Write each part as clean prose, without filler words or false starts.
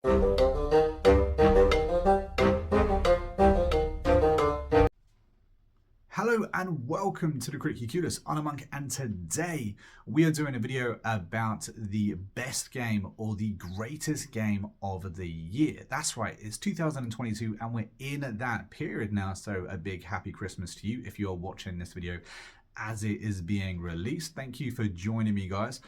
Hello and welcome to the Critically Clueless. I'm a Monk, and today we are doing a video about the best game or the greatest game of the year. That's right, it's 2022 and we're in that period now, so a big happy Christmas to you if you're watching this video as it is being released. Thank you for joining me, guys.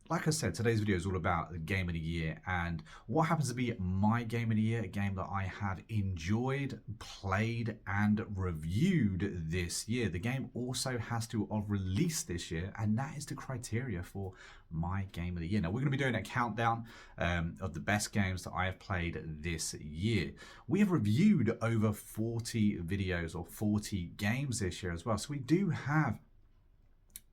Like I said, today's video is all about the game of the year and what happens to be my game of the year, a game that I have enjoyed, played and reviewed this year. The game also has to have released this year, and that is the criteria for my game of the year. Now, we're going to be doing a countdown of the best games that I have played this year. We have reviewed over 40 videos or 40 games this year as well, so we do have,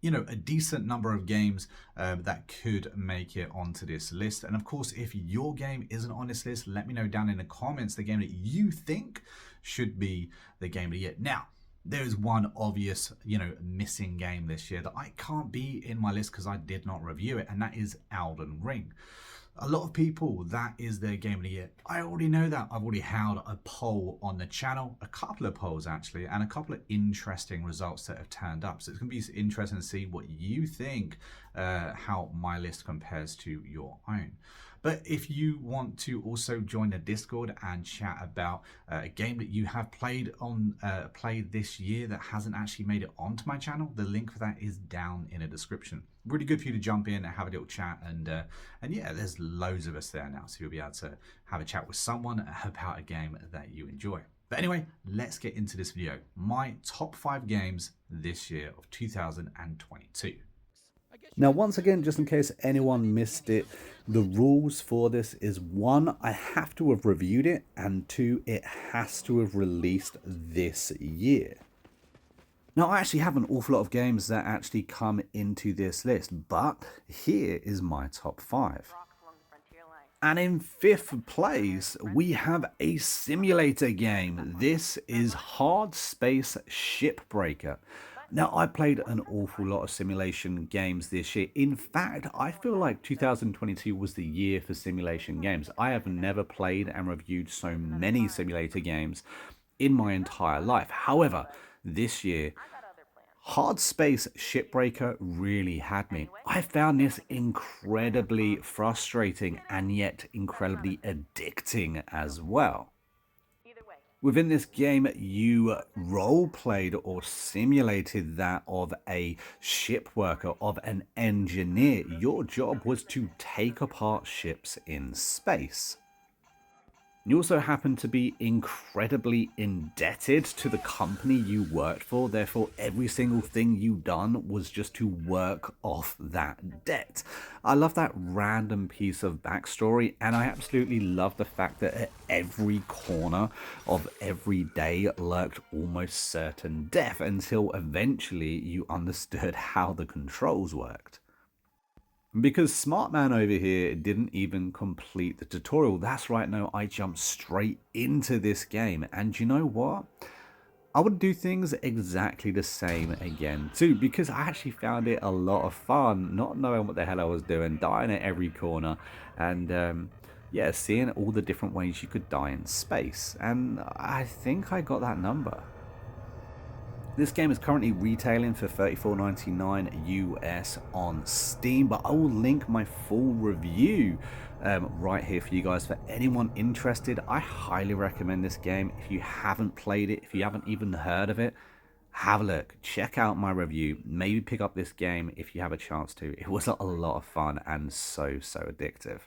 you know, a decent number of games that could make it onto this list. And of course, if your game isn't on this list, let me know down in the comments the game that you think should be the game of the year. Now, there is one obvious, missing game this year that I can't be in my list because I did not review it, and that is Elden Ring. A lot of people, that is their game of the year. I already know that. I've already held a poll on the channel, a couple of polls actually, and a couple of interesting results that have turned up. So it's going to be interesting to see what you think, how my list compares to your own. But if you want to also join the Discord and chat about a game that you have played this year that hasn't actually made it onto my channel, the link for that is down in the description. Really good for you to jump in and have a little chat, and yeah, there's loads of us there now, so you'll be able to have a chat with someone about a game that you enjoy. But anyway, let's get into this video. My top 5 games this year of 2022. Now, once again, just in case anyone missed it, the rules for this is 1, I have to have reviewed it, and 2, it has to have released this year. Now, I actually have an awful lot of games that actually come into this list, but here is my top 5. And in 5th place, we have a simulator game. This is Hard Space Shipbreaker. Now, I played an awful lot of simulation games this year. In fact, I feel like 2022 was the year for simulation games. I have never played and reviewed so many simulator games in my entire life. However, this year, Hard Space Shipbreaker really had me. I found this incredibly frustrating and yet incredibly addicting as well. Within this game, you role-played or simulated that of a ship worker, of an engineer. Your job was to take apart ships in space. You also happen to be incredibly indebted to the company you worked for, therefore every single thing you done was just to work off that debt. I love that random piece of backstory, and I absolutely love the fact that at every corner of every day lurked almost certain death until eventually you understood how the controls worked. Because Smartman over here didn't even complete the tutorial. That's right, no, I jumped straight into this game. And you know what? I would do things exactly the same again too, because I actually found it a lot of fun, not knowing what the hell I was doing, dying at every corner, and yeah, seeing all the different ways you could die in space. And I think I got that number. This game is currently retailing for $34.99 US on Steam, but I will link my full review right here for you guys. For anyone interested, I highly recommend this game. If you haven't played it, if you haven't even heard of it, have a look, check out my review, maybe pick up this game if you have a chance to. It was a lot of fun and so addictive.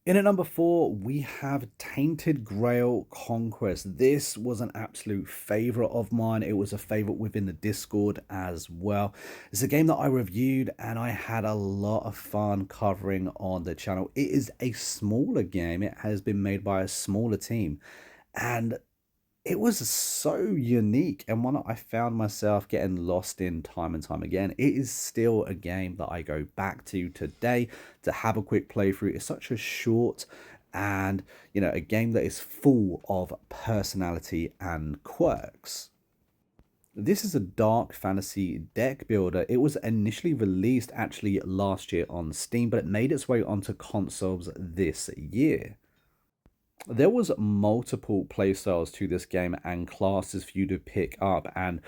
In at number 4, we have Tainted Grail Conquest. This was an absolute favorite of mine. It was a favorite within the Discord as well. It's a game that I reviewed and I had a lot of fun covering on the channel. It is a smaller game. It has been made by a smaller team, and it was so unique and one that I found myself getting lost in time and time again. It is still a game that I go back to today to have a quick playthrough. It's such a short and, a game that is full of personality and quirks. This is a dark fantasy deck builder. It was initially released actually last year on Steam, but it made its way onto consoles this year. There was multiple playstyles to this game and classes for you to pick up and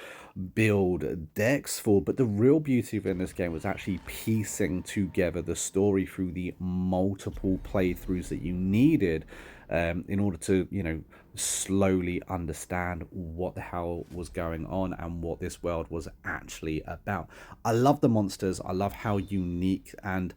build decks for, but the real beauty of in this game was actually piecing together the story through the multiple playthroughs that you needed in order to, slowly understand what the hell was going on and what this world was actually about. I love the monsters. I love how unique and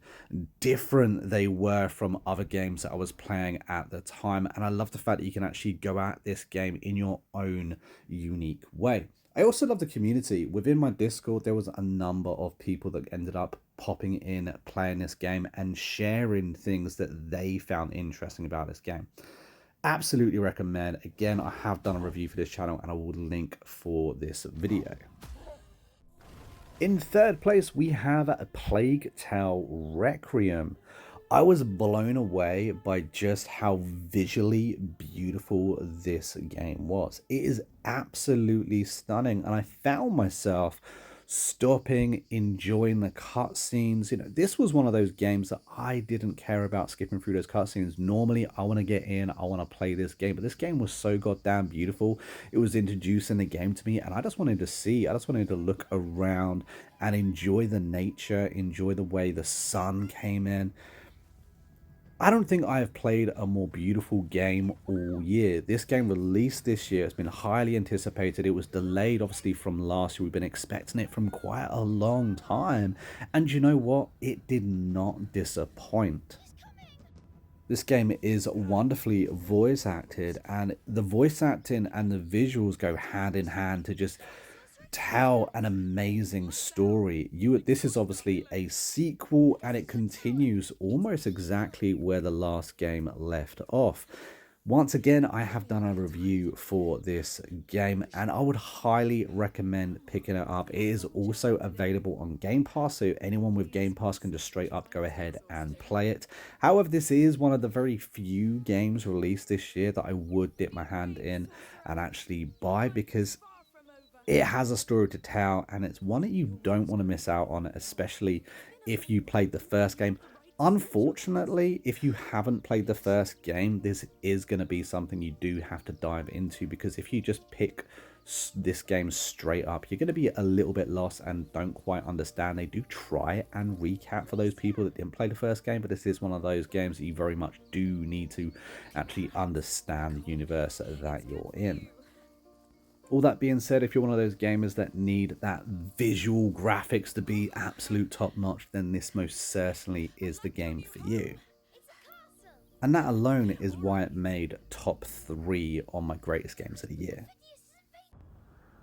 different they were from other games that I was playing at the time. And I love the fact that you can actually go at this game in your own unique way. I also love the community. Within my Discord, there was a number of people that ended up popping in, playing this game, and sharing things that they found interesting about this game. Absolutely recommend. Again, I have done a review for this channel, and I will link for this video. In third place, we have a Plague Tale Requiem. I was blown away by just how visually beautiful this game was. It is absolutely stunning, and I found myself stopping, enjoying the cutscenes. This was one of those games that I didn't care about skipping through those cutscenes. Normally, I want to get in, I want to play this game, but this game was so goddamn beautiful. It was introducing the game to me, and I just wanted to see, I just wanted to look around and enjoy the nature, enjoy the way the sun came in. I don't think I have played a more beautiful game all year. This game released this year. It's been highly anticipated. It was delayed, obviously, from last year. We've been expecting it from quite a long time. And you know what? It did not disappoint. This game is wonderfully voice acted, and the voice acting and the visuals go hand in hand to just tell an amazing story. This is obviously a sequel, and it continues almost exactly where the last game left off. Once again, I have done a review for this game, and I would highly recommend picking it up. It is also available on Game Pass, so anyone with Game Pass can just straight up go ahead and play it. However, this is one of the very few games released this year that I would dip my hand in and actually buy, because it has a story to tell, and it's one that you don't want to miss out on, especially if you played the first game. Unfortunately, if you haven't played the first game, this is going to be something you do have to dive into, because if you just pick this game straight up, you're going to be a little bit lost and don't quite understand. They do try and recap for those people that didn't play the first game, but this is one of those games that you very much do need to actually understand the universe that you're in. All that being said, if you're one of those gamers that need that visual graphics to be absolute top notch, then this most certainly is the game for you. And that alone is why it made top 3 on my greatest games of the year.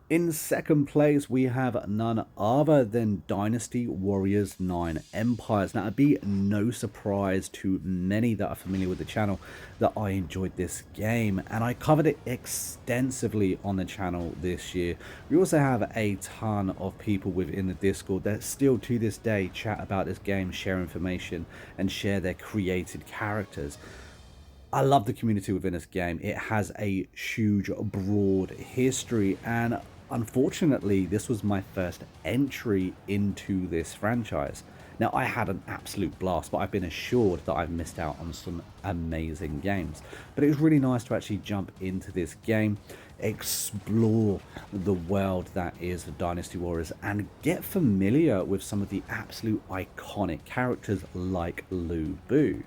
In second place, we have none other than Dynasty Warriors 9 Empires. Now, it'd be no surprise to many that are familiar with the channel that I enjoyed this game, and I covered it extensively on the channel this year. We also have a ton of people within the Discord that still to this day chat about this game, share information, and share their created characters. I love the community within this game. It has a huge, broad history, and unfortunately, this was my first entry into this franchise. Now, I had an absolute blast, but I've been assured that I've missed out on some amazing games. But it was really nice to actually jump into this game, explore the world that is the Dynasty Warriors, and get familiar with some of the absolute iconic characters like Lu Bu.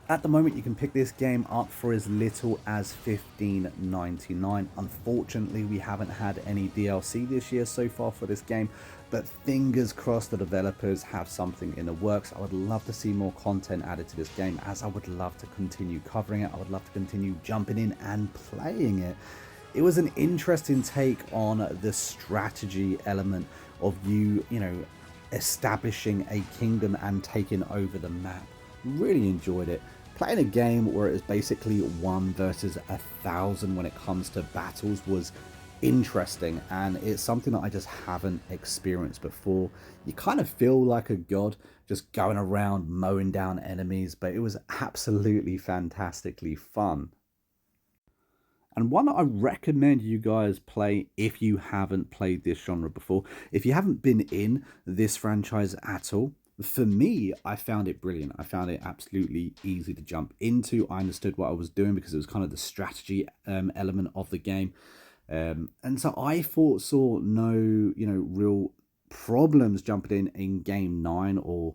At the moment, you can pick this game up for as little as $15.99. Unfortunately, we haven't had any DLC this year so far for this game, but fingers crossed the developers have something in the works. I would love to see more content added to this game, as I would love to continue covering it. I would love to continue jumping in and playing it. It was an interesting take on the strategy element of you establishing a kingdom and taking over the map. Really enjoyed it. Playing a game where it is basically 1 versus 1,000 when it comes to battles was interesting, and it's something that I just haven't experienced before. You kind of feel like a god just going around mowing down enemies, but it was absolutely fantastically fun. and one that I recommend you guys play if you haven't played this genre before. If you haven't been in this franchise at all, for me, I found it brilliant. I found it absolutely easy to jump into. I understood what I was doing because it was kind of the strategy element of the game. And so I saw no, real problems jumping in game 9 or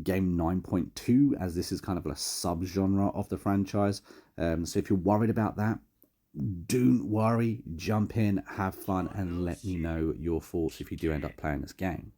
game 9.2, as this is kind of a subgenre of the franchise. So if you're worried about that, don't worry, jump in, have fun, and let me know your thoughts if you do end up playing this game.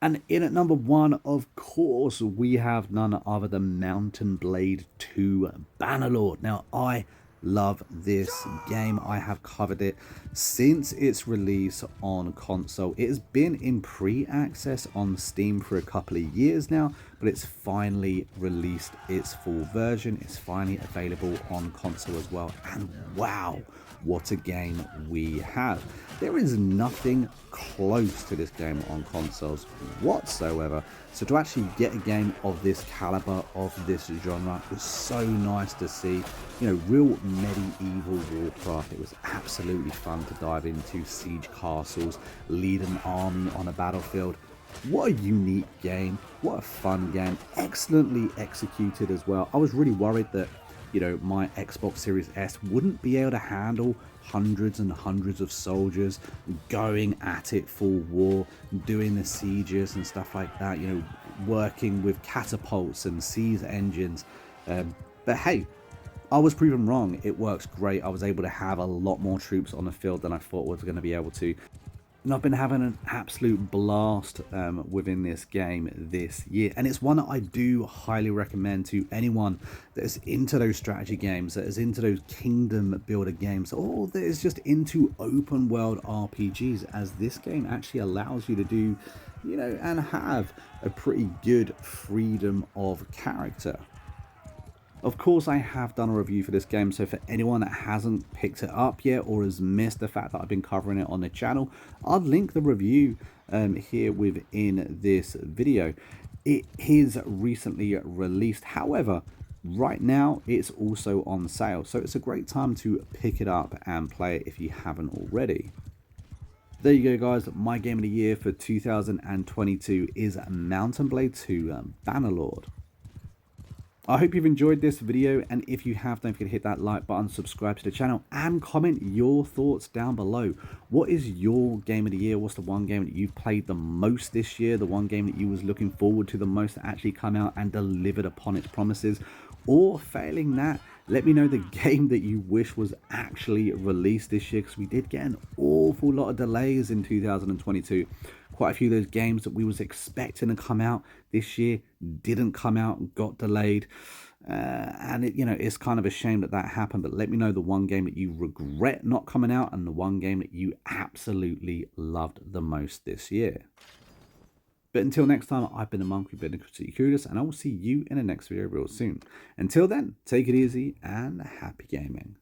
And in at number 1, of course, we have none other than Mountain Blade 2 Bannerlord. Now, I love this game. I have covered it since its release on console. It has been in pre-access on Steam for a couple of years now, but it's finally released its full version. It's finally available on console as well. And wow, what a game we have. There is nothing close to this game on consoles whatsoever. So to actually get a game of this caliber, of this genre, was so nice to see. Real medieval warcraft. It was absolutely fun to dive into siege castles, lead an army on a battlefield. What a unique game. What a fun game. Excellently executed as well. I was really worried that my Xbox Series S wouldn't be able to handle hundreds and hundreds of soldiers going at it full war, doing the sieges and stuff like that, working with catapults and siege engines. But hey, I was proven wrong. It works great. I was able to have a lot more troops on the field than I thought was going to be able to. And I've been having an absolute blast within this game this year. And it's one that I do highly recommend to anyone that is into those strategy games, that is into those kingdom builder games, or that is just into open world RPGs, as this game actually allows you to do, and have a pretty good freedom of character. Of course, I have done a review for this game, so for anyone that hasn't picked it up yet or has missed the fact that I've been covering it on the channel, I'll link the review here within this video. It is recently released, however, right now it's also on sale, so it's a great time to pick it up and play it if you haven't already. There you go, guys. My game of the year for 2022 is Mountain Blade 2 Bannerlord. I hope you've enjoyed this video, and if you have, don't forget to hit that like button, subscribe to the channel, and comment your thoughts down below. What is your game of the year? What's the one game that you've played the most this year? The one game that you was looking forward to the most to actually come out and delivered upon its promises? Or failing that, let me know the game that you wish was actually released this year, because we did get an awful lot of delays in 2022. Quite a few of those games that we was expecting to come out this year didn't come out, got delayed, and it's kind of a shame that happened. But let me know the one game that you regret not coming out, and the one game that you absolutely loved the most this year. But until next time, I've been the Monk, you've been the Critically Clueless, and I will see you in the next video real soon. Until then, take it easy and happy gaming.